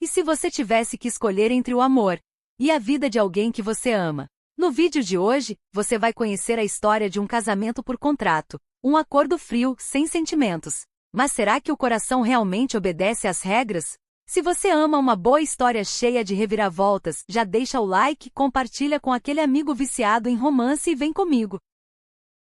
E se você tivesse que escolher entre o amor e a vida de alguém que você ama? No vídeo de hoje, você vai conhecer a história de um casamento por contrato, um acordo frio, sem sentimentos. Mas será que o coração realmente obedece às regras? Se você ama uma boa história cheia de reviravoltas, já deixa o like, compartilha com aquele amigo viciado em romance e vem comigo.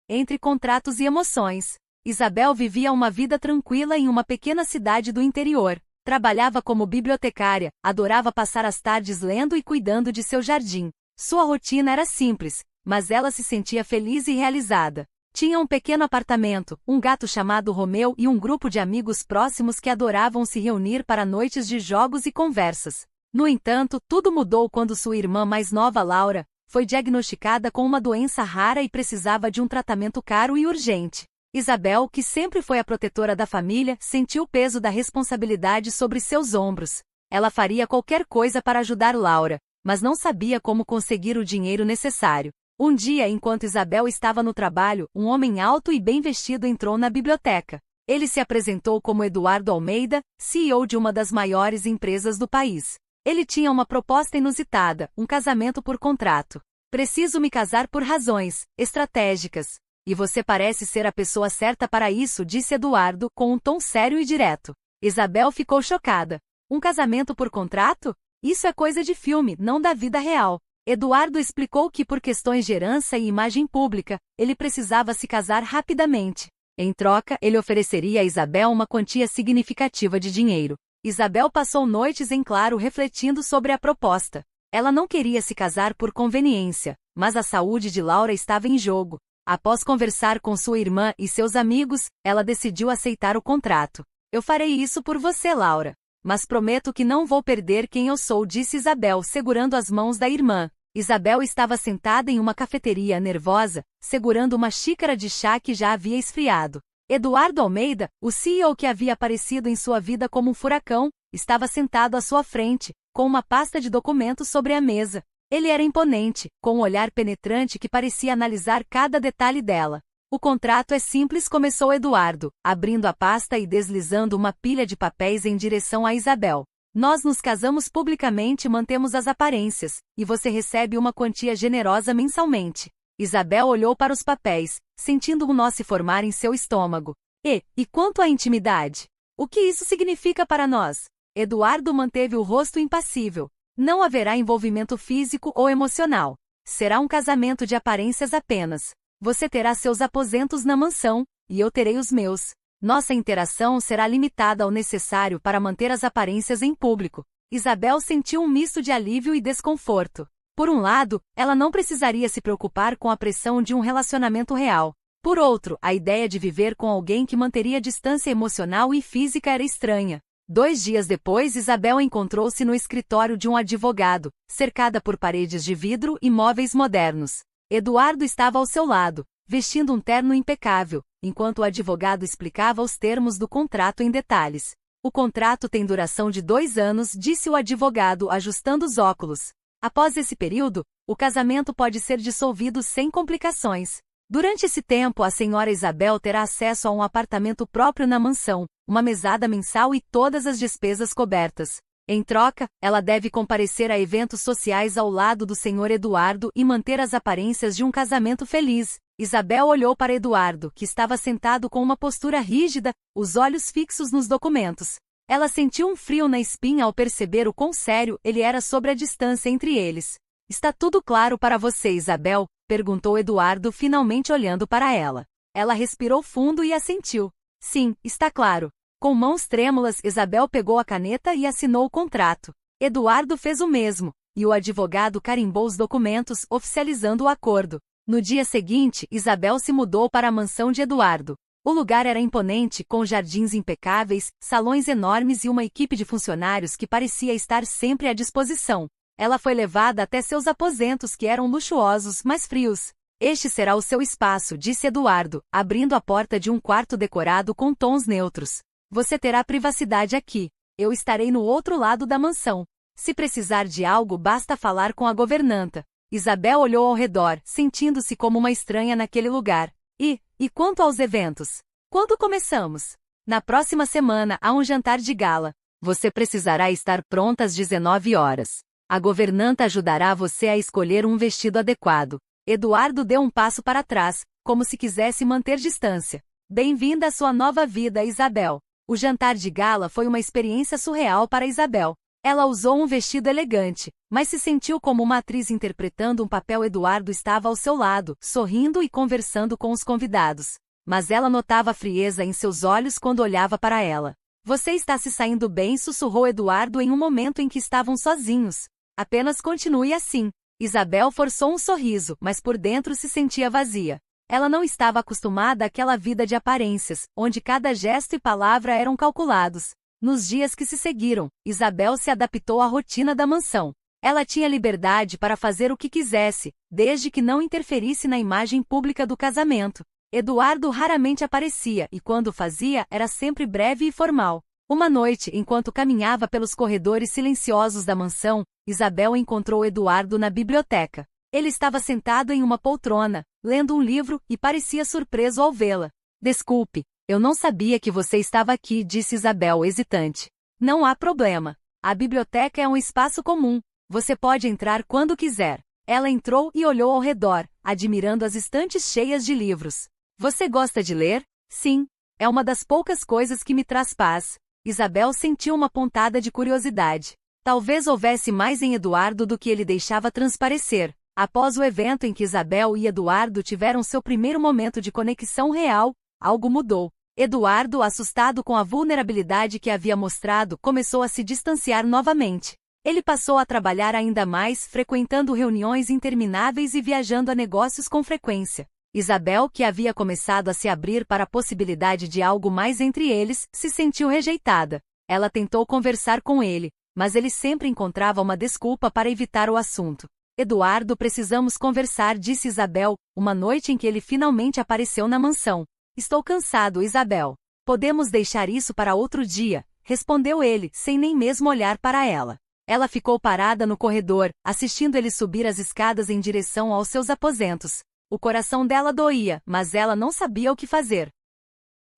Entre contratos e emoções, Isabel vivia uma vida tranquila em uma pequena cidade do interior. Trabalhava como bibliotecária, adorava passar as tardes lendo e cuidando de seu jardim. Sua rotina era simples, mas ela se sentia feliz e realizada. Tinha um pequeno apartamento, um gato chamado Romeu e um grupo de amigos próximos que adoravam se reunir para noites de jogos e conversas. No entanto, tudo mudou quando sua irmã mais nova, Laura, foi diagnosticada com uma doença rara e precisava de um tratamento caro e urgente. Isabel, que sempre foi a protetora da família, sentiu o peso da responsabilidade sobre seus ombros. Ela faria qualquer coisa para ajudar Laura, mas não sabia como conseguir o dinheiro necessário. Um dia, enquanto Isabel estava no trabalho, um homem alto e bem vestido entrou na biblioteca. Ele se apresentou como Eduardo Almeida, CEO de uma das maiores empresas do país. Ele tinha uma proposta inusitada, um casamento por contrato. Preciso me casar por razões estratégicas. E você parece ser a pessoa certa para isso, disse Eduardo, com um tom sério e direto. Isabel ficou chocada. Um casamento por contrato? Isso é coisa de filme, não da vida real. Eduardo explicou que por questões de herança e imagem pública, ele precisava se casar rapidamente. Em troca, ele ofereceria a Isabel uma quantia significativa de dinheiro. Isabel passou noites em claro refletindo sobre a proposta. Ela não queria se casar por conveniência, mas a saúde de Laura estava em jogo. Após conversar com sua irmã e seus amigos, ela decidiu aceitar o contrato. Eu farei isso por você, Laura. Mas prometo que não vou perder quem eu sou, disse Isabel, segurando as mãos da irmã. Isabel estava sentada em uma cafeteria nervosa, segurando uma xícara de chá que já havia esfriado. Eduardo Almeida, o CEO que havia aparecido em sua vida como um furacão, estava sentado à sua frente, com uma pasta de documentos sobre a mesa. Ele era imponente, com um olhar penetrante que parecia analisar cada detalhe dela. O contrato é simples, começou Eduardo, abrindo a pasta e deslizando uma pilha de papéis em direção a Isabel. Nós nos casamos publicamente e mantemos as aparências, e você recebe uma quantia generosa mensalmente. Isabel olhou para os papéis, sentindo um nó se formar em seu estômago. E quanto à intimidade? O que isso significa para nós? Eduardo manteve o rosto impassível. Não haverá envolvimento físico ou emocional. Será um casamento de aparências apenas. Você terá seus aposentos na mansão, e eu terei os meus. Nossa interação será limitada ao necessário para manter as aparências em público. Isabel sentiu um misto de alívio e desconforto. Por um lado, ela não precisaria se preocupar com a pressão de um relacionamento real. Por outro, a ideia de viver com alguém que manteria distância emocional e física era estranha. 2 dias depois, Isabel encontrou-se no escritório de um advogado, cercada por paredes de vidro e móveis modernos. Eduardo estava ao seu lado, vestindo um terno impecável, enquanto o advogado explicava os termos do contrato em detalhes. O contrato tem duração de 2 anos, disse o advogado, ajustando os óculos. Após esse período, o casamento pode ser dissolvido sem complicações. Durante esse tempo, a senhora Isabel terá acesso a um apartamento próprio na mansão, uma mesada mensal e todas as despesas cobertas. Em troca, ela deve comparecer a eventos sociais ao lado do senhor Eduardo e manter as aparências de um casamento feliz. Isabel olhou para Eduardo, que estava sentado com uma postura rígida, os olhos fixos nos documentos. Ela sentiu um frio na espinha ao perceber o quão sério ele era sobre a distância entre eles. Está tudo claro para você, Isabel? Perguntou Eduardo, finalmente olhando para ela. Ela respirou fundo e assentiu. Sim, está claro. Com mãos trêmulas, Isabel pegou a caneta e assinou o contrato. Eduardo fez o mesmo, e o advogado carimbou os documentos, oficializando o acordo. No dia seguinte, Isabel se mudou para a mansão de Eduardo. O lugar era imponente, com jardins impecáveis, salões enormes e uma equipe de funcionários que parecia estar sempre à disposição. Ela foi levada até seus aposentos, que eram luxuosos, mas frios. Este será o seu espaço, disse Eduardo, abrindo a porta de um quarto decorado com tons neutros. Você terá privacidade aqui. Eu estarei no outro lado da mansão. Se precisar de algo, basta falar com a governanta. Isabel olhou ao redor, sentindo-se como uma estranha naquele lugar. E quanto aos eventos? Quando começamos? Na próxima semana há um jantar de gala. Você precisará estar pronta às 19 horas. A governanta ajudará você a escolher um vestido adequado. Eduardo deu um passo para trás, como se quisesse manter distância. Bem-vinda à sua nova vida, Isabel. O jantar de gala foi uma experiência surreal para Isabel. Ela usou um vestido elegante, mas se sentiu como uma atriz interpretando um papel. Eduardo estava ao seu lado, sorrindo e conversando com os convidados. Mas ela notava a frieza em seus olhos quando olhava para ela. Você está se saindo bem, sussurrou Eduardo em um momento em que estavam sozinhos. Apenas continue assim. Isabel forçou um sorriso, mas por dentro se sentia vazia. Ela não estava acostumada àquela vida de aparências, onde cada gesto e palavra eram calculados. Nos dias que se seguiram, Isabel se adaptou à rotina da mansão. Ela tinha liberdade para fazer o que quisesse, desde que não interferisse na imagem pública do casamento. Eduardo raramente aparecia e quando fazia era sempre breve e formal. Uma noite, enquanto caminhava pelos corredores silenciosos da mansão, Isabel encontrou Eduardo na biblioteca. Ele estava sentado em uma poltrona, lendo um livro, e parecia surpreso ao vê-la. Desculpe, eu não sabia que você estava aqui, disse Isabel hesitante. Não há problema. A biblioteca é um espaço comum. Você pode entrar quando quiser. Ela entrou e olhou ao redor, admirando as estantes cheias de livros. Você gosta de ler? Sim. É uma das poucas coisas que me traz paz. Isabel sentiu uma pontada de curiosidade. Talvez houvesse mais em Eduardo do que ele deixava transparecer. Após o evento em que Isabel e Eduardo tiveram seu primeiro momento de conexão real, algo mudou. Eduardo, assustado com a vulnerabilidade que havia mostrado, começou a se distanciar novamente. Ele passou a trabalhar ainda mais, frequentando reuniões intermináveis e viajando a negócios com frequência. Isabel, que havia começado a se abrir para a possibilidade de algo mais entre eles, se sentiu rejeitada. Ela tentou conversar com ele, mas ele sempre encontrava uma desculpa para evitar o assunto. Eduardo, precisamos conversar, disse Isabel, uma noite em que ele finalmente apareceu na mansão. Estou cansado, Isabel. Podemos deixar isso para outro dia, respondeu ele, sem nem mesmo olhar para ela. Ela ficou parada no corredor, assistindo ele subir as escadas em direção aos seus aposentos. O coração dela doía, mas ela não sabia o que fazer.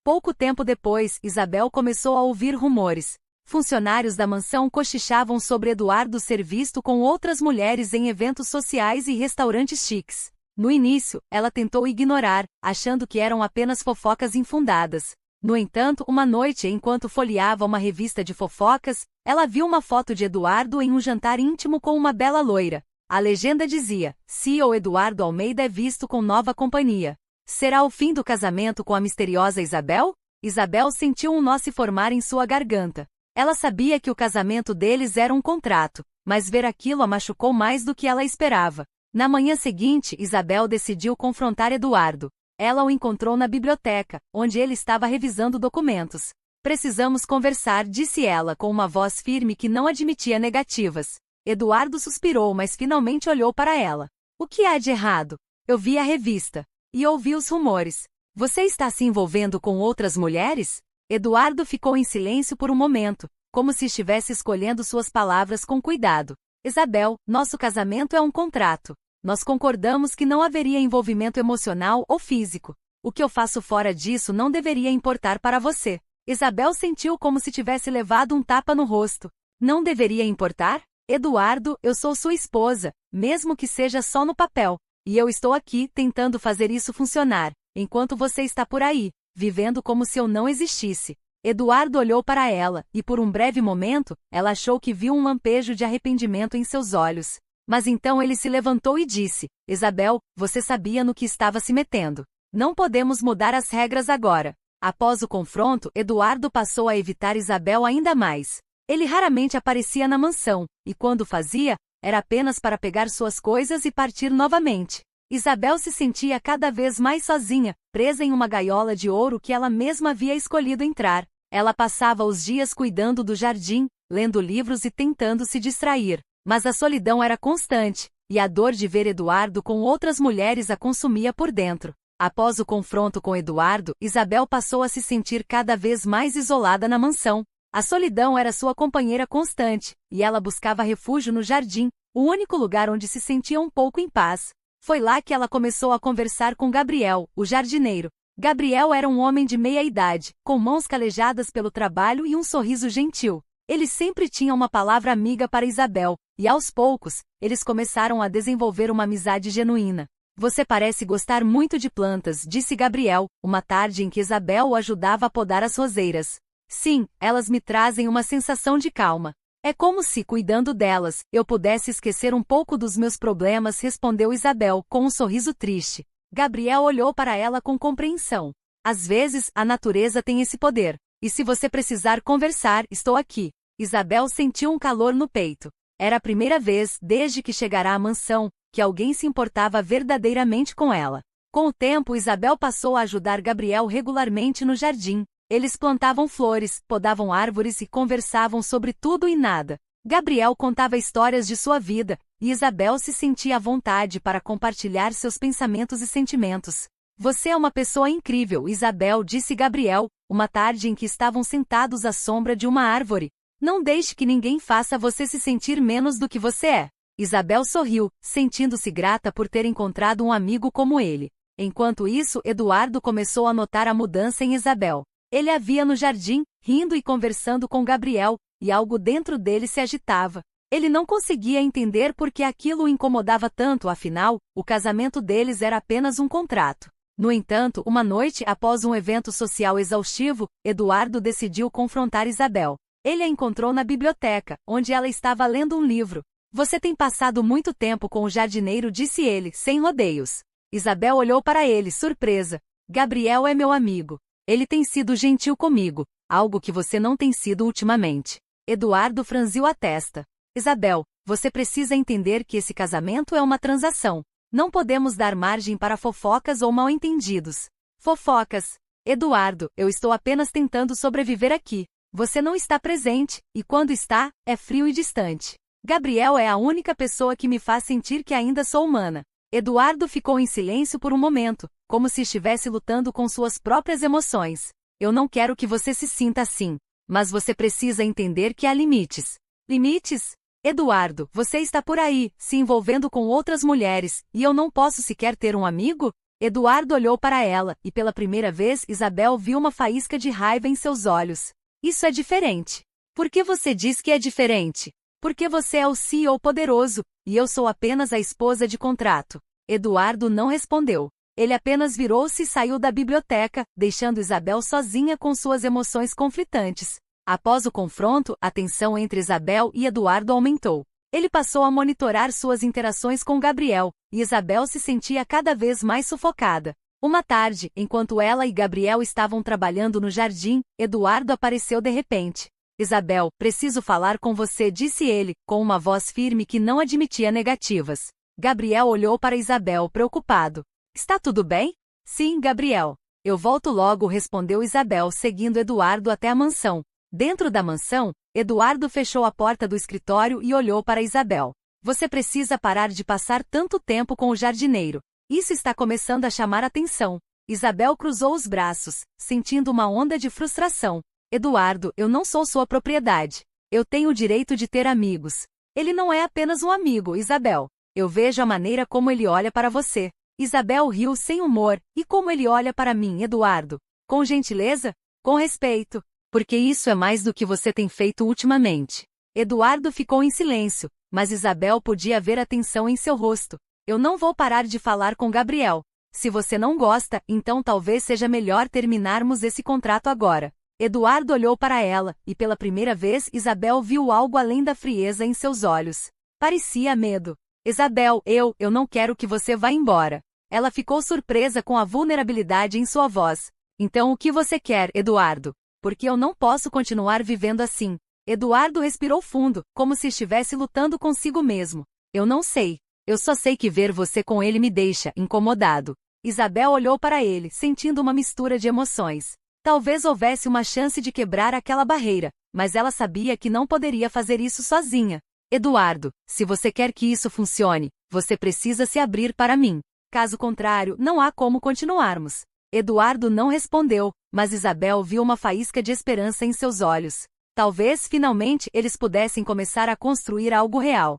Pouco tempo depois, Isabel começou a ouvir rumores. Funcionários da mansão cochichavam sobre Eduardo ser visto com outras mulheres em eventos sociais e restaurantes chiques. No início, ela tentou ignorar, achando que eram apenas fofocas infundadas. No entanto, uma noite, enquanto folheava uma revista de fofocas, ela viu uma foto de Eduardo em um jantar íntimo com uma bela loira. A legenda dizia: CEO Eduardo Almeida é visto com nova companhia. Será o fim do casamento com a misteriosa Isabel? Isabel sentiu um nó se formar em sua garganta. Ela sabia que o casamento deles era um contrato, mas ver aquilo a machucou mais do que ela esperava. Na manhã seguinte, Isabel decidiu confrontar Eduardo. Ela o encontrou na biblioteca, onde ele estava revisando documentos. Precisamos conversar, disse ela com uma voz firme que não admitia negativas. Eduardo suspirou, mas finalmente olhou para ela. O que há de errado? Eu vi a revista. E ouvi os rumores. Você está se envolvendo com outras mulheres? Eduardo ficou em silêncio por um momento, como se estivesse escolhendo suas palavras com cuidado. Isabel, nosso casamento é um contrato. Nós concordamos que não haveria envolvimento emocional ou físico. O que eu faço fora disso não deveria importar para você. Isabel sentiu como se tivesse levado um tapa no rosto. Não deveria importar? Eduardo, eu sou sua esposa, mesmo que seja só no papel. E eu estou aqui tentando fazer isso funcionar, enquanto você está por aí, vivendo como se eu não existisse. Eduardo olhou para ela, e por um breve momento, ela achou que viu um lampejo de arrependimento em seus olhos. Mas então ele se levantou e disse: Isabel, você sabia no que estava se metendo. Não podemos mudar as regras agora. Após o confronto, Eduardo passou a evitar Isabel ainda mais. Ele raramente aparecia na mansão, e quando fazia, era apenas para pegar suas coisas e partir novamente. Isabel se sentia cada vez mais sozinha, presa em uma gaiola de ouro que ela mesma havia escolhido entrar. Ela passava os dias cuidando do jardim, lendo livros e tentando se distrair. Mas a solidão era constante, e a dor de ver Eduardo com outras mulheres a consumia por dentro. Após o confronto com Eduardo, Isabel passou a se sentir cada vez mais isolada na mansão. A solidão era sua companheira constante, e ela buscava refúgio no jardim, o único lugar onde se sentia um pouco em paz. Foi lá que ela começou a conversar com Gabriel, o jardineiro. Gabriel era um homem de meia idade, com mãos calejadas pelo trabalho e um sorriso gentil. Ele sempre tinha uma palavra amiga para Isabel, e aos poucos, eles começaram a desenvolver uma amizade genuína. Você parece gostar muito de plantas, disse Gabriel, uma tarde em que Isabel o ajudava a podar as roseiras. Sim, elas me trazem uma sensação de calma. É como se, cuidando delas, eu pudesse esquecer um pouco dos meus problemas, respondeu Isabel, com um sorriso triste. Gabriel olhou para ela com compreensão. Às vezes, a natureza tem esse poder. E se você precisar conversar, estou aqui. Isabel sentiu um calor no peito. Era a primeira vez, desde que chegara à mansão, que alguém se importava verdadeiramente com ela. Com o tempo, Isabel passou a ajudar Gabriel regularmente no jardim. Eles plantavam flores, podavam árvores e conversavam sobre tudo e nada. Gabriel contava histórias de sua vida, e Isabel se sentia à vontade para compartilhar seus pensamentos e sentimentos. Você é uma pessoa incrível, Isabel, disse Gabriel, uma tarde em que estavam sentados à sombra de uma árvore. Não deixe que ninguém faça você se sentir menos do que você é. Isabel sorriu, sentindo-se grata por ter encontrado um amigo como ele. Enquanto isso, Eduardo começou a notar a mudança em Isabel. Ele a via no jardim, rindo e conversando com Gabriel, e algo dentro dele se agitava. Ele não conseguia entender por que aquilo o incomodava tanto, afinal, o casamento deles era apenas um contrato. No entanto, uma noite após um evento social exaustivo, Eduardo decidiu confrontar Isabel. Ele a encontrou na biblioteca, onde ela estava lendo um livro. Você tem passado muito tempo com o jardineiro, disse ele, sem rodeios. Isabel olhou para ele, surpresa. Gabriel é meu amigo. Ele tem sido gentil comigo, algo que você não tem sido ultimamente. Eduardo franziu a testa. Isabel, você precisa entender que esse casamento é uma transação. Não podemos dar margem para fofocas ou mal-entendidos. Fofocas. Eduardo, eu estou apenas tentando sobreviver aqui. Você não está presente, e quando está, é frio e distante. Gabriel é a única pessoa que me faz sentir que ainda sou humana. Eduardo ficou em silêncio por um momento, como se estivesse lutando com suas próprias emoções. Eu não quero que você se sinta assim, mas você precisa entender que há limites. Limites? Eduardo, você está por aí, se envolvendo com outras mulheres, e eu não posso sequer ter um amigo? Eduardo olhou para ela, e pela primeira vez Isabel viu uma faísca de raiva em seus olhos. Isso é diferente. Por que você diz que é diferente? Porque você é o CEO poderoso, e eu sou apenas a esposa de contrato. Eduardo não respondeu. Ele apenas virou-se e saiu da biblioteca, deixando Isabel sozinha com suas emoções conflitantes. Após o confronto, a tensão entre Isabel e Eduardo aumentou. Ele passou a monitorar suas interações com Gabriel, e Isabel se sentia cada vez mais sufocada. Uma tarde, enquanto ela e Gabriel estavam trabalhando no jardim, Eduardo apareceu de repente. Isabel, preciso falar com você, disse ele, com uma voz firme que não admitia negativas. Gabriel olhou para Isabel, preocupado. Está tudo bem? Sim, Gabriel. Eu volto logo, respondeu Isabel, seguindo Eduardo até a mansão. Dentro da mansão, Eduardo fechou a porta do escritório e olhou para Isabel. Você precisa parar de passar tanto tempo com o jardineiro. Isso está começando a chamar atenção. Isabel cruzou os braços, sentindo uma onda de frustração. Eduardo, eu não sou sua propriedade. Eu tenho o direito de ter amigos. Ele não é apenas um amigo, Isabel. Eu vejo a maneira como ele olha para você. Isabel riu sem humor. E como ele olha para mim, Eduardo? Com gentileza? Com respeito. Porque isso é mais do que você tem feito ultimamente. Eduardo ficou em silêncio, mas Isabel podia ver a tensão em seu rosto. Eu não vou parar de falar com Gabriel. Se você não gosta, então talvez seja melhor terminarmos esse contrato agora. Eduardo olhou para ela, e pela primeira vez Isabel viu algo além da frieza em seus olhos. Parecia medo. Isabel, eu não quero que você vá embora. Ela ficou surpresa com a vulnerabilidade em sua voz. Então o que você quer, Eduardo? Porque eu não posso continuar vivendo assim. Eduardo respirou fundo, como se estivesse lutando consigo mesmo. Eu não sei. Eu só sei que ver você com ele me deixa incomodado. Isabel olhou para ele, sentindo uma mistura de emoções. Talvez houvesse uma chance de quebrar aquela barreira, mas ela sabia que não poderia fazer isso sozinha. Eduardo, se você quer que isso funcione, você precisa se abrir para mim. Caso contrário, não há como continuarmos. Eduardo não respondeu, mas Isabel viu uma faísca de esperança em seus olhos. Talvez, finalmente, eles pudessem começar a construir algo real.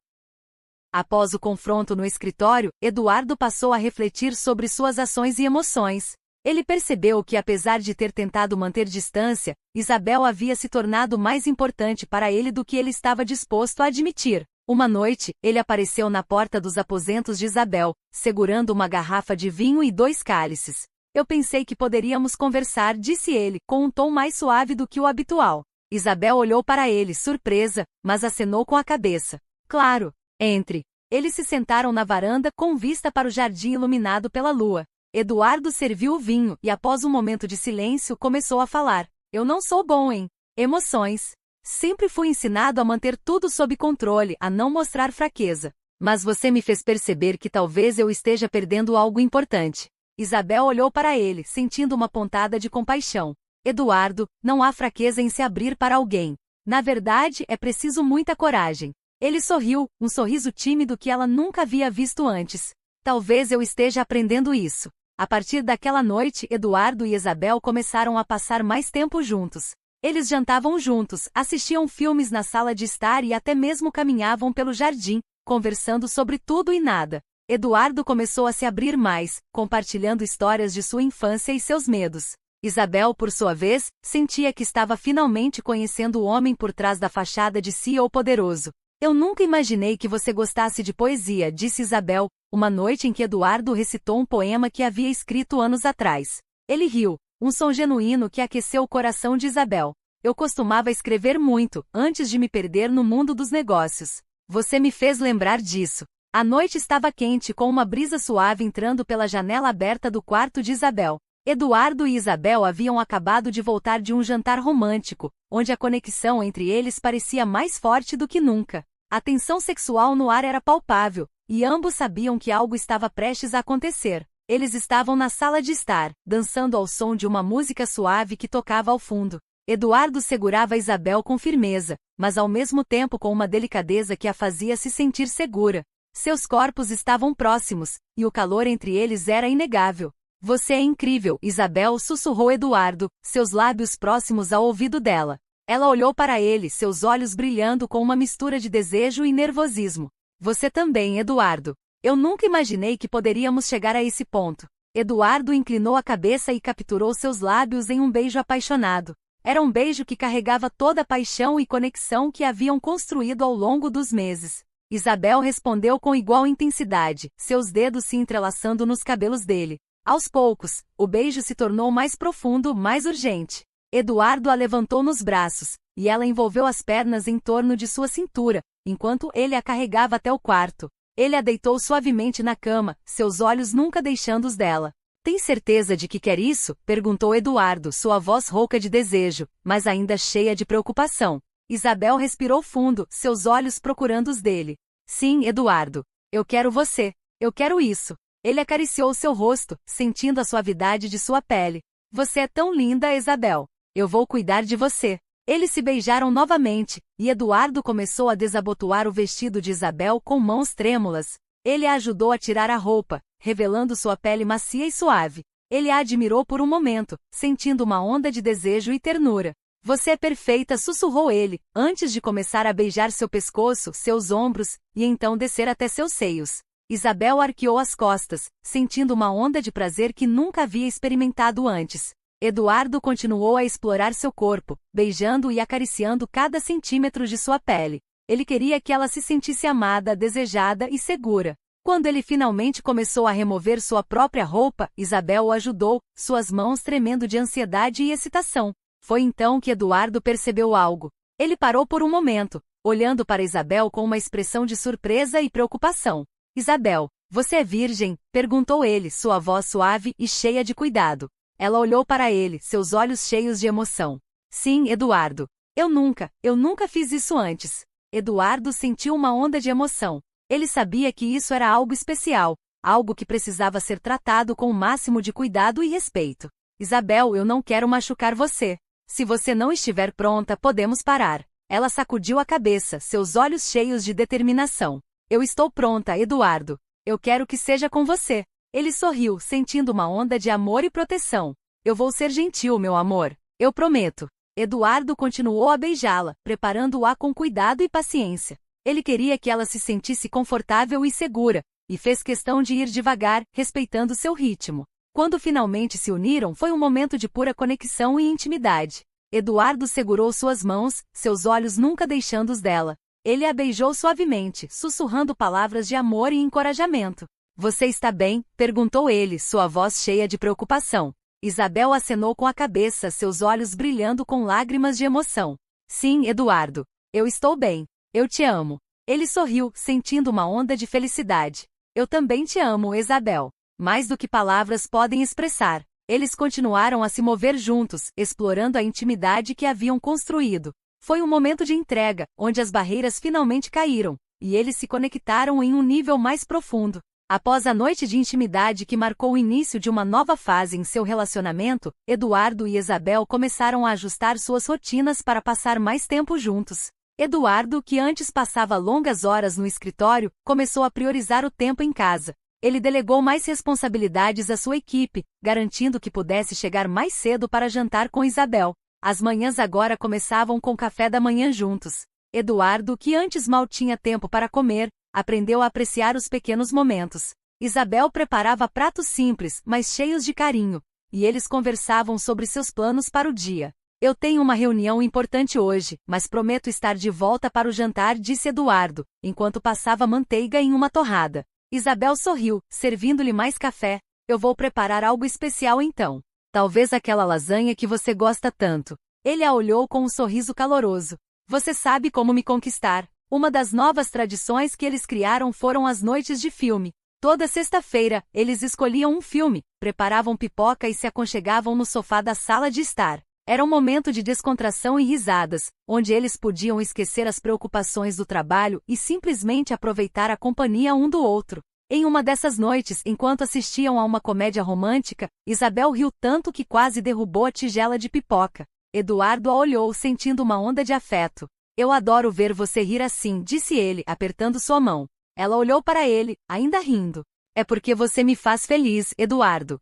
Após o confronto no escritório, Eduardo passou a refletir sobre suas ações e emoções. Ele percebeu que, apesar de ter tentado manter distância, Isabel havia se tornado mais importante para ele do que ele estava disposto a admitir. Uma noite, ele apareceu na porta dos aposentos de Isabel, segurando uma garrafa de vinho e 2 cálices. Eu pensei que poderíamos conversar, disse ele, com um tom mais suave do que o habitual. Isabel olhou para ele, surpresa, mas acenou com a cabeça. Claro, entre. Eles se sentaram na varanda com vista para o jardim iluminado pela lua. Eduardo serviu o vinho e, após um momento de silêncio, começou a falar. Eu não sou bom em emoções. Sempre fui ensinado a manter tudo sob controle, a não mostrar fraqueza. Mas você me fez perceber que talvez eu esteja perdendo algo importante. Isabel olhou para ele, sentindo uma pontada de compaixão. Eduardo, não há fraqueza em se abrir para alguém. Na verdade, é preciso muita coragem. Ele sorriu, um sorriso tímido que ela nunca havia visto antes. Talvez eu esteja aprendendo isso. A partir daquela noite, Eduardo e Isabel começaram a passar mais tempo juntos. Eles jantavam juntos, assistiam filmes na sala de estar e até mesmo caminhavam pelo jardim, conversando sobre tudo e nada. Eduardo começou a se abrir mais, compartilhando histórias de sua infância e seus medos. Isabel, por sua vez, sentia que estava finalmente conhecendo o homem por trás da fachada de CEO poderoso. Eu nunca imaginei que você gostasse de poesia, disse Isabel, uma noite em que Eduardo recitou um poema que havia escrito anos atrás. Ele riu, um som genuíno que aqueceu o coração de Isabel. Eu costumava escrever muito, antes de me perder no mundo dos negócios. Você me fez lembrar disso. A noite estava quente com uma brisa suave entrando pela janela aberta do quarto de Isabel. Eduardo e Isabel haviam acabado de voltar de um jantar romântico, onde a conexão entre eles parecia mais forte do que nunca. A tensão sexual no ar era palpável, e ambos sabiam que algo estava prestes a acontecer. Eles estavam na sala de estar, dançando ao som de uma música suave que tocava ao fundo. Eduardo segurava Isabel com firmeza, mas ao mesmo tempo com uma delicadeza que a fazia se sentir segura. Seus corpos estavam próximos, e o calor entre eles era inegável. Você é incrível, Isabel, sussurrou Eduardo, seus lábios próximos ao ouvido dela. Ela olhou para ele, seus olhos brilhando com uma mistura de desejo e nervosismo. Você também, Eduardo. Eu nunca imaginei que poderíamos chegar a esse ponto. Eduardo inclinou a cabeça e capturou seus lábios em um beijo apaixonado. Era um beijo que carregava toda a paixão e conexão que haviam construído ao longo dos meses. Isabel respondeu com igual intensidade, seus dedos se entrelaçando nos cabelos dele. Aos poucos, o beijo se tornou mais profundo, mais urgente. Eduardo a levantou nos braços, e ela envolveu as pernas em torno de sua cintura, enquanto ele a carregava até o quarto. Ele a deitou suavemente na cama, seus olhos nunca deixando os dela. Tem certeza de que quer isso? Perguntou Eduardo, sua voz rouca de desejo, mas ainda cheia de preocupação. Isabel respirou fundo, seus olhos procurando os dele. Sim, Eduardo. Eu quero você. Eu quero isso. Ele acariciou seu rosto, sentindo a suavidade de sua pele. Você é tão linda, Isabel. Eu vou cuidar de você. Eles se beijaram novamente, e Eduardo começou a desabotoar o vestido de Isabel com mãos trêmulas. Ele a ajudou a tirar a roupa, revelando sua pele macia e suave. Ele a admirou por um momento, sentindo uma onda de desejo e ternura. Você é perfeita, sussurrou ele, antes de começar a beijar seu pescoço, seus ombros, e então descer até seus seios. Isabel arqueou as costas, sentindo uma onda de prazer que nunca havia experimentado antes. Eduardo continuou a explorar seu corpo, beijando e acariciando cada centímetro de sua pele. Ele queria que ela se sentisse amada, desejada e segura. Quando ele finalmente começou a remover sua própria roupa, Isabel o ajudou, suas mãos tremendo de ansiedade e excitação. Foi então que Eduardo percebeu algo. Ele parou por um momento, olhando para Isabel com uma expressão de surpresa e preocupação. Isabel, você é virgem? Perguntou ele, sua voz suave e cheia de cuidado. Ela olhou para ele, seus olhos cheios de emoção. Sim, Eduardo. Eu nunca fiz isso antes. Eduardo sentiu uma onda de emoção. Ele sabia que isso era algo especial, algo que precisava ser tratado com o máximo de cuidado e respeito. Isabel, eu não quero machucar você. Se você não estiver pronta, podemos parar. Ela sacudiu a cabeça, seus olhos cheios de determinação. Eu estou pronta, Eduardo. Eu quero que seja com você. Ele sorriu, sentindo uma onda de amor e proteção. Eu vou ser gentil, meu amor. Eu prometo. Eduardo continuou a beijá-la, preparando-a com cuidado e paciência. Ele queria que ela se sentisse confortável e segura, e fez questão de ir devagar, respeitando seu ritmo. Quando finalmente se uniram, foi um momento de pura conexão e intimidade. Eduardo segurou suas mãos, seus olhos nunca deixando os dela. Ele a beijou suavemente, sussurrando palavras de amor e encorajamento. Você está bem? Perguntou ele, sua voz cheia de preocupação. Isabel acenou com a cabeça, seus olhos brilhando com lágrimas de emoção. Sim, Eduardo. Eu estou bem. Eu te amo. Ele sorriu, sentindo uma onda de felicidade. Eu também te amo, Isabel. Mais do que palavras podem expressar. Eles continuaram a se mover juntos, explorando a intimidade que haviam construído. Foi um momento de entrega, onde as barreiras finalmente caíram, e eles se conectaram em um nível mais profundo. Após a noite de intimidade que marcou o início de uma nova fase em seu relacionamento, Eduardo e Isabel começaram a ajustar suas rotinas para passar mais tempo juntos. Eduardo, que antes passava longas horas no escritório, começou a priorizar o tempo em casa. Ele delegou mais responsabilidades à sua equipe, garantindo que pudesse chegar mais cedo para jantar com Isabel. As manhãs agora começavam com café da manhã juntos. Eduardo, que antes mal tinha tempo para comer, aprendeu a apreciar os pequenos momentos. Isabel preparava pratos simples, mas cheios de carinho, e eles conversavam sobre seus planos para o dia. Eu tenho uma reunião importante hoje, mas prometo estar de volta para o jantar, disse Eduardo, enquanto passava manteiga em uma torrada. Isabel sorriu, servindo-lhe mais café. Eu vou preparar algo especial então. Talvez aquela lasanha que você gosta tanto. Ele a olhou com um sorriso caloroso. Você sabe como me conquistar. Uma das novas tradições que eles criaram foram as noites de filme. Toda sexta-feira, eles escolhiam um filme, preparavam pipoca e se aconchegavam no sofá da sala de estar. Era um momento de descontração e risadas, onde eles podiam esquecer as preocupações do trabalho e simplesmente aproveitar a companhia um do outro. Em uma dessas noites, enquanto assistiam a uma comédia romântica, Isabel riu tanto que quase derrubou a tigela de pipoca. Eduardo a olhou, sentindo uma onda de afeto. Eu adoro ver você rir assim, disse ele, apertando sua mão. Ela olhou para ele, ainda rindo. É porque você me faz feliz, Eduardo.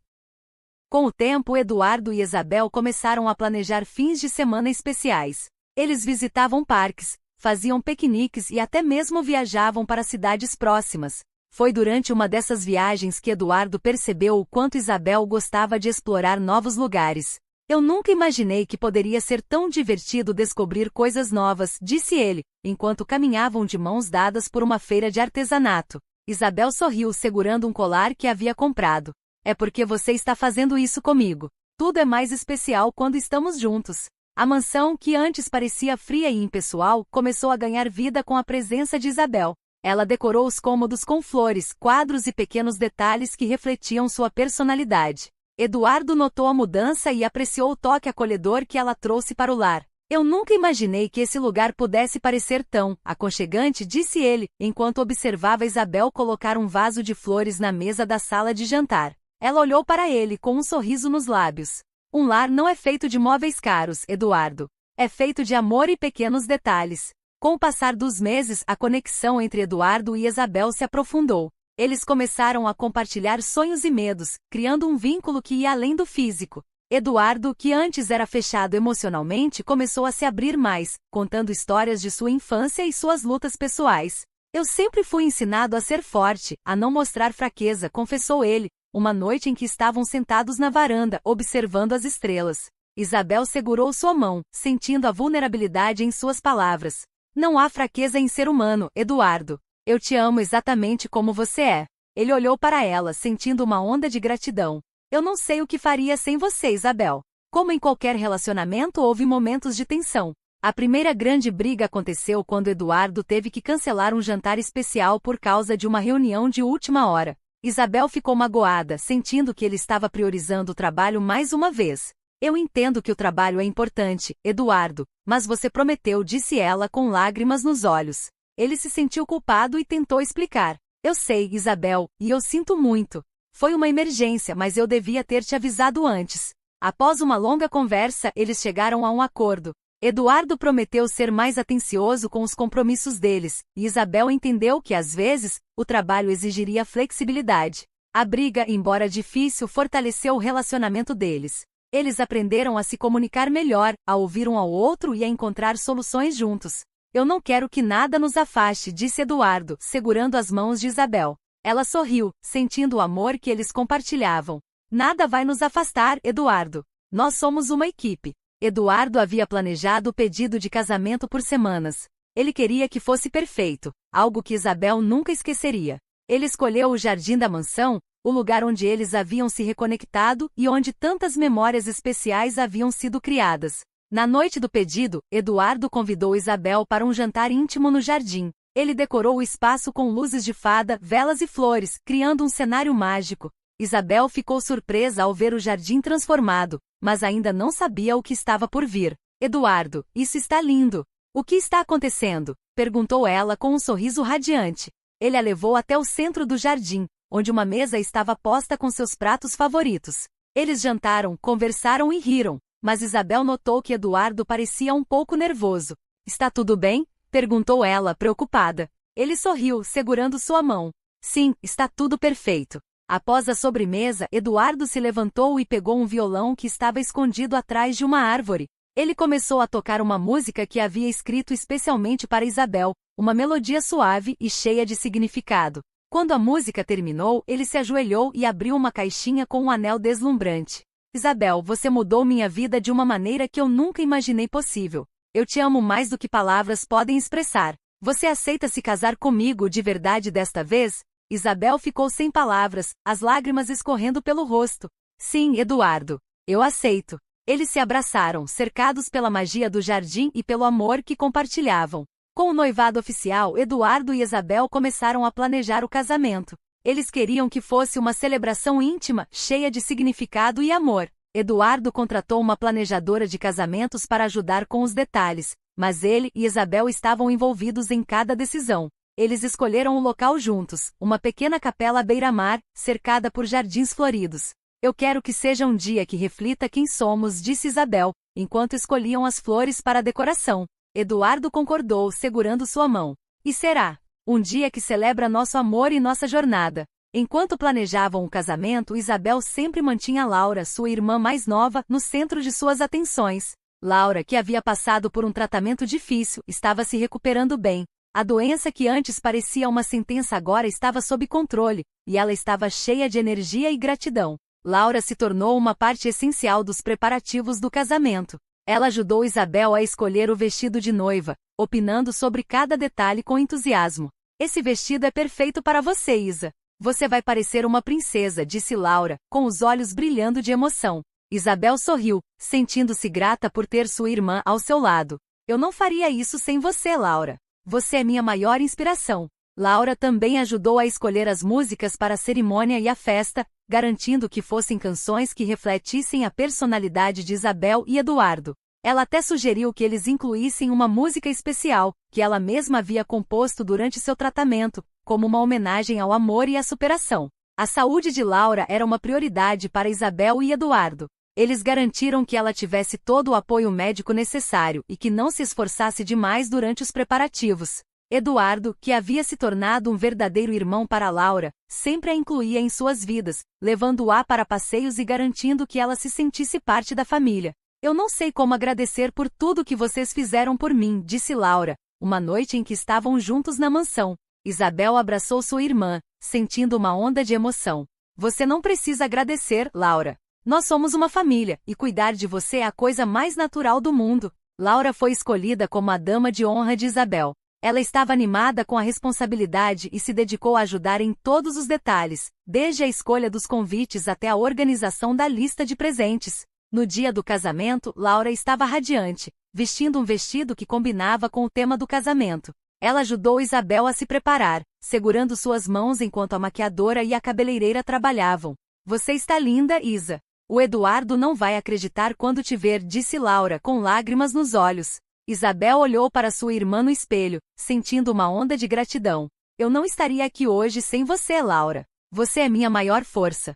Com o tempo, Eduardo e Isabel começaram a planejar fins de semana especiais. Eles visitavam parques, faziam piqueniques e até mesmo viajavam para cidades próximas. Foi durante uma dessas viagens que Eduardo percebeu o quanto Isabel gostava de explorar novos lugares. Eu nunca imaginei que poderia ser tão divertido descobrir coisas novas, disse ele, enquanto caminhavam de mãos dadas por uma feira de artesanato. Isabel sorriu segurando um colar que havia comprado. É porque você está fazendo isso comigo. Tudo é mais especial quando estamos juntos. A mansão, que antes parecia fria e impessoal, começou a ganhar vida com a presença de Isabel. Ela decorou os cômodos com flores, quadros e pequenos detalhes que refletiam sua personalidade. Eduardo notou a mudança e apreciou o toque acolhedor que ela trouxe para o lar. Eu nunca imaginei que esse lugar pudesse parecer tão aconchegante, disse ele, enquanto observava Isabel colocar um vaso de flores na mesa da sala de jantar. Ela olhou para ele com um sorriso nos lábios. Um lar não é feito de móveis caros, Eduardo. É feito de amor e pequenos detalhes. Com o passar dos meses, a conexão entre Eduardo e Isabel se aprofundou. Eles começaram a compartilhar sonhos e medos, criando um vínculo que ia além do físico. Eduardo, que antes era fechado emocionalmente, começou a se abrir mais, contando histórias de sua infância e suas lutas pessoais. Eu sempre fui ensinado a ser forte, a não mostrar fraqueza, confessou ele, uma noite em que estavam sentados na varanda, observando as estrelas. Isabel segurou sua mão, sentindo a vulnerabilidade em suas palavras. Não há fraqueza em ser humano, Eduardo. Eu te amo exatamente como você é. Ele olhou para ela, sentindo uma onda de gratidão. Eu não sei o que faria sem você, Isabel. Como em qualquer relacionamento, houve momentos de tensão. A primeira grande briga aconteceu quando Eduardo teve que cancelar um jantar especial por causa de uma reunião de última hora. Isabel ficou magoada, sentindo que ele estava priorizando o trabalho mais uma vez. Eu entendo que o trabalho é importante, Eduardo, mas você prometeu, disse ela com lágrimas nos olhos. Ele se sentiu culpado e tentou explicar. Eu sei, Isabel, e eu sinto muito. Foi uma emergência, mas eu devia ter te avisado antes. Após uma longa conversa, eles chegaram a um acordo. Eduardo prometeu ser mais atencioso com os compromissos deles, e Isabel entendeu que, às vezes, o trabalho exigiria flexibilidade. A briga, embora difícil, fortaleceu o relacionamento deles. Eles aprenderam a se comunicar melhor, a ouvir um ao outro e a encontrar soluções juntos. Eu não quero que nada nos afaste, disse Eduardo, segurando as mãos de Isabel. Ela sorriu, sentindo o amor que eles compartilhavam. Nada vai nos afastar, Eduardo. Nós somos uma equipe. Eduardo havia planejado o pedido de casamento por semanas. Ele queria que fosse perfeito, algo que Isabel nunca esqueceria. Ele escolheu o jardim da mansão, o lugar onde eles haviam se reconectado e onde tantas memórias especiais haviam sido criadas. Na noite do pedido, Eduardo convidou Isabel para um jantar íntimo no jardim. Ele decorou o espaço com luzes de fada, velas e flores, criando um cenário mágico. Isabel ficou surpresa ao ver o jardim transformado, mas ainda não sabia o que estava por vir. Eduardo, isso está lindo. O que está acontecendo? Perguntou ela com um sorriso radiante. Ele a levou até o centro do jardim, onde uma mesa estava posta com seus pratos favoritos. Eles jantaram, conversaram e riram, mas Isabel notou que Eduardo parecia um pouco nervoso. Está tudo bem? Perguntou ela, preocupada. Ele sorriu, segurando sua mão. Sim, está tudo perfeito. Após a sobremesa, Eduardo se levantou e pegou um violão que estava escondido atrás de uma árvore. Ele começou a tocar uma música que havia escrito especialmente para Isabel, uma melodia suave e cheia de significado. Quando a música terminou, ele se ajoelhou e abriu uma caixinha com um anel deslumbrante. Isabel, você mudou minha vida de uma maneira que eu nunca imaginei possível. Eu te amo mais do que palavras podem expressar. Você aceita se casar comigo de verdade desta vez? Isabel ficou sem palavras, as lágrimas escorrendo pelo rosto. Sim, Eduardo. Eu aceito. Eles se abraçaram, cercados pela magia do jardim e pelo amor que compartilhavam. Com o noivado oficial, Eduardo e Isabel começaram a planejar o casamento. Eles queriam que fosse uma celebração íntima, cheia de significado e amor. Eduardo contratou uma planejadora de casamentos para ajudar com os detalhes, mas ele e Isabel estavam envolvidos em cada decisão. Eles escolheram o local juntos, uma pequena capela à beira-mar, cercada por jardins floridos. Eu quero que seja um dia que reflita quem somos, disse Isabel, enquanto escolhiam as flores para a decoração. Eduardo concordou, segurando sua mão. E será um dia que celebra nosso amor e nossa jornada. Enquanto planejavam o casamento, Isabel sempre mantinha Laura, sua irmã mais nova, no centro de suas atenções. Laura, que havia passado por um tratamento difícil, estava se recuperando bem. A doença que antes parecia uma sentença agora estava sob controle, e ela estava cheia de energia e gratidão. Laura se tornou uma parte essencial dos preparativos do casamento. Ela ajudou Isabel a escolher o vestido de noiva, opinando sobre cada detalhe com entusiasmo. Esse vestido é perfeito para você, Isa. Você vai parecer uma princesa, disse Laura, com os olhos brilhando de emoção. Isabel sorriu, sentindo-se grata por ter sua irmã ao seu lado. Eu não faria isso sem você, Laura. Você é minha maior inspiração. Laura também ajudou a escolher as músicas para a cerimônia e a festa, garantindo que fossem canções que refletissem a personalidade de Isabel e Eduardo. Ela até sugeriu que eles incluíssem uma música especial, que ela mesma havia composto durante seu tratamento, como uma homenagem ao amor e à superação. A saúde de Laura era uma prioridade para Isabel e Eduardo. Eles garantiram que ela tivesse todo o apoio médico necessário e que não se esforçasse demais durante os preparativos. Eduardo, que havia se tornado um verdadeiro irmão para Laura, sempre a incluía em suas vidas, levando-a para passeios e garantindo que ela se sentisse parte da família. Eu não sei como agradecer por tudo que vocês fizeram por mim, disse Laura, uma noite em que estavam juntos na mansão. Isabel abraçou sua irmã, sentindo uma onda de emoção. Você não precisa agradecer, Laura. Nós somos uma família, e cuidar de você é a coisa mais natural do mundo. Laura foi escolhida como a dama de honra de Isabel. Ela estava animada com a responsabilidade e se dedicou a ajudar em todos os detalhes, desde a escolha dos convites até a organização da lista de presentes. No dia do casamento, Laura estava radiante, vestindo um vestido que combinava com o tema do casamento. Ela ajudou Isabel a se preparar, segurando suas mãos enquanto a maquiadora e a cabeleireira trabalhavam. Você está linda, Isa. O Eduardo não vai acreditar quando te ver, disse Laura, com lágrimas nos olhos. Isabel olhou para sua irmã no espelho, sentindo uma onda de gratidão. Eu não estaria aqui hoje sem você, Laura. Você é minha maior força.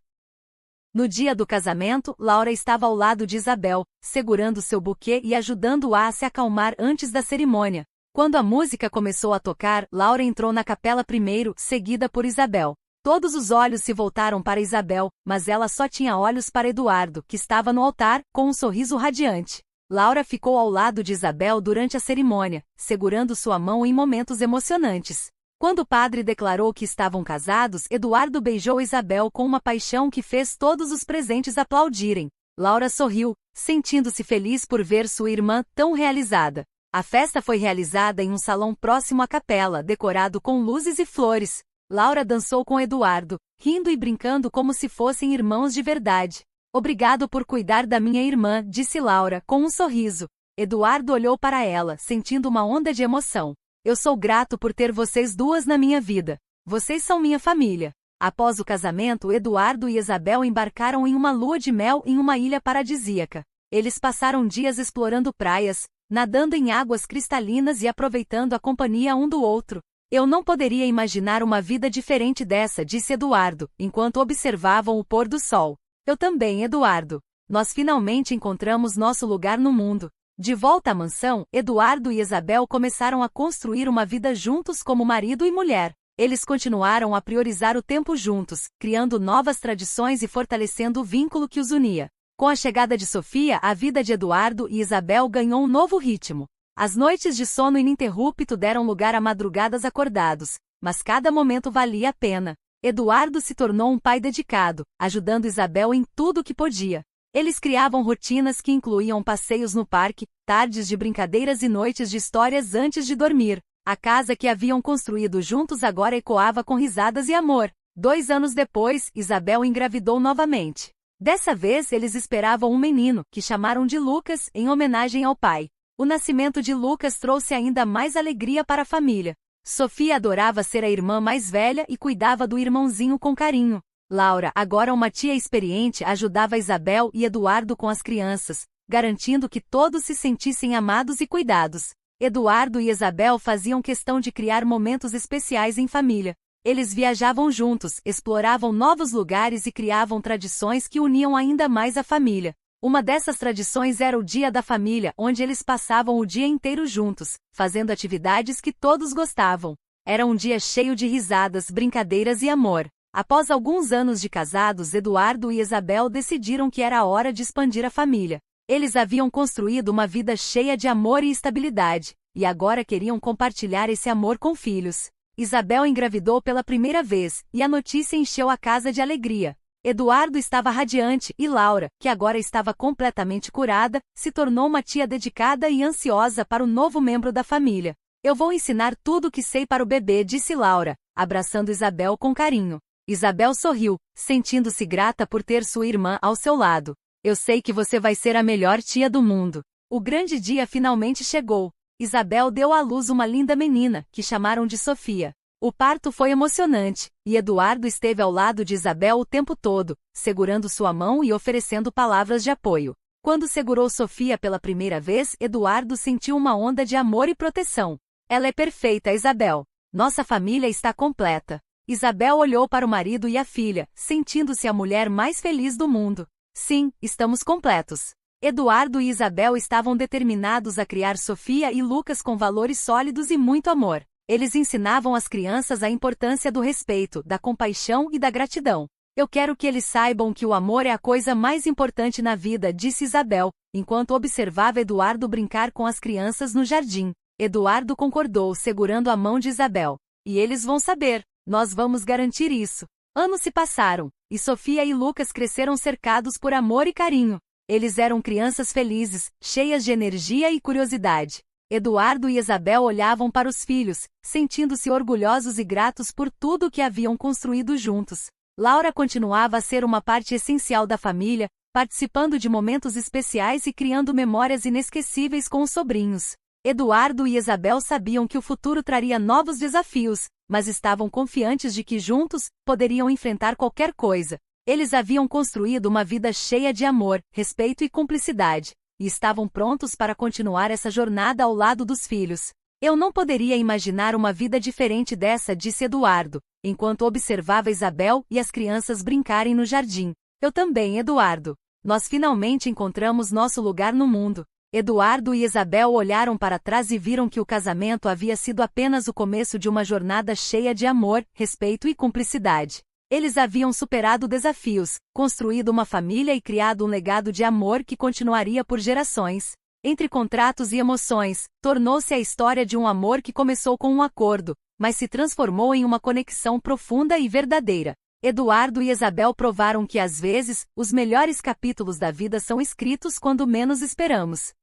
No dia do casamento, Laura estava ao lado de Isabel, segurando seu buquê e ajudando-a a se acalmar antes da cerimônia. Quando a música começou a tocar, Laura entrou na capela primeiro, seguida por Isabel. Todos os olhos se voltaram para Isabel, mas ela só tinha olhos para Eduardo, que estava no altar, com um sorriso radiante. Laura ficou ao lado de Isabel durante a cerimônia, segurando sua mão em momentos emocionantes. Quando o padre declarou que estavam casados, Eduardo beijou Isabel com uma paixão que fez todos os presentes aplaudirem. Laura sorriu, sentindo-se feliz por ver sua irmã tão realizada. A festa foi realizada em um salão próximo à capela, decorado com luzes e flores. Laura dançou com Eduardo, rindo e brincando como se fossem irmãos de verdade. Obrigado por cuidar da minha irmã, disse Laura, com um sorriso. Eduardo olhou para ela, sentindo uma onda de emoção. Eu sou grato por ter vocês duas na minha vida. Vocês são minha família. Após o casamento, Eduardo e Isabel embarcaram em uma lua de mel em uma ilha paradisíaca. Eles passaram dias explorando praias, nadando em águas cristalinas e aproveitando a companhia um do outro. Eu não poderia imaginar uma vida diferente dessa, disse Eduardo, enquanto observavam o pôr do sol. Eu também, Eduardo. Nós finalmente encontramos nosso lugar no mundo. De volta à mansão, Eduardo e Isabel começaram a construir uma vida juntos como marido e mulher. Eles continuaram a priorizar o tempo juntos, criando novas tradições e fortalecendo o vínculo que os unia. Com a chegada de Sofia, a vida de Eduardo e Isabel ganhou um novo ritmo. As noites de sono ininterrupto deram lugar a madrugadas acordados, mas cada momento valia a pena. Eduardo se tornou um pai dedicado, ajudando Isabel em tudo o que podia. Eles criavam rotinas que incluíam passeios no parque, tardes de brincadeiras e noites de histórias antes de dormir. A casa que haviam construído juntos agora ecoava com risadas e amor. 2 anos depois, Isabel engravidou novamente. Dessa vez eles esperavam um menino, que chamaram de Lucas, em homenagem ao pai. O nascimento de Lucas trouxe ainda mais alegria para a família. Sofia adorava ser a irmã mais velha e cuidava do irmãozinho com carinho. Laura, agora uma tia experiente, ajudava Isabel e Eduardo com as crianças, garantindo que todos se sentissem amados e cuidados. Eduardo e Isabel faziam questão de criar momentos especiais em família. Eles viajavam juntos, exploravam novos lugares e criavam tradições que uniam ainda mais a família. Uma dessas tradições era o Dia da Família, onde eles passavam o dia inteiro juntos, fazendo atividades que todos gostavam. Era um dia cheio de risadas, brincadeiras e amor. Após alguns anos de casados, Eduardo e Isabel decidiram que era a hora de expandir a família. Eles haviam construído uma vida cheia de amor e estabilidade, e agora queriam compartilhar esse amor com filhos. Isabel engravidou pela primeira vez, e a notícia encheu a casa de alegria. Eduardo estava radiante, e Laura, que agora estava completamente curada, se tornou uma tia dedicada e ansiosa para o novo membro da família. Eu vou ensinar tudo o que sei para o bebê, disse Laura, abraçando Isabel com carinho. Isabel sorriu, sentindo-se grata por ter sua irmã ao seu lado. Eu sei que você vai ser a melhor tia do mundo. O grande dia finalmente chegou. Isabel deu à luz uma linda menina, que chamaram de Sofia. O parto foi emocionante, e Eduardo esteve ao lado de Isabel o tempo todo, segurando sua mão e oferecendo palavras de apoio. Quando segurou Sofia pela primeira vez, Eduardo sentiu uma onda de amor e proteção. Ela é perfeita, Isabel. Nossa família está completa. Isabel olhou para o marido e a filha, sentindo-se a mulher mais feliz do mundo. Sim, estamos completos. Eduardo e Isabel estavam determinados a criar Sofia e Lucas com valores sólidos e muito amor. Eles ensinavam às crianças a importância do respeito, da compaixão e da gratidão. Eu quero que eles saibam que o amor é a coisa mais importante na vida, disse Isabel, enquanto observava Eduardo brincar com as crianças no jardim. Eduardo concordou, segurando a mão de Isabel. E eles vão saber. Nós vamos garantir isso. Anos se passaram, e Sofia e Lucas cresceram cercados por amor e carinho. Eles eram crianças felizes, cheias de energia e curiosidade. Eduardo e Isabel olhavam para os filhos, sentindo-se orgulhosos e gratos por tudo o que haviam construído juntos. Laura continuava a ser uma parte essencial da família, participando de momentos especiais e criando memórias inesquecíveis com os sobrinhos. Eduardo e Isabel sabiam que o futuro traria novos desafios, mas estavam confiantes de que juntos poderiam enfrentar qualquer coisa. Eles haviam construído uma vida cheia de amor, respeito e cumplicidade, e estavam prontos para continuar essa jornada ao lado dos filhos. Eu não poderia imaginar uma vida diferente dessa, disse Eduardo, enquanto observava Isabel e as crianças brincarem no jardim. Eu também, Eduardo. Nós finalmente encontramos nosso lugar no mundo. Eduardo e Isabel olharam para trás e viram que o casamento havia sido apenas o começo de uma jornada cheia de amor, respeito e cumplicidade. Eles haviam superado desafios, construído uma família e criado um legado de amor que continuaria por gerações. Entre contratos e emoções, tornou-se a história de um amor que começou com um acordo, mas se transformou em uma conexão profunda e verdadeira. Eduardo e Isabel provaram que às vezes, os melhores capítulos da vida são escritos quando menos esperamos.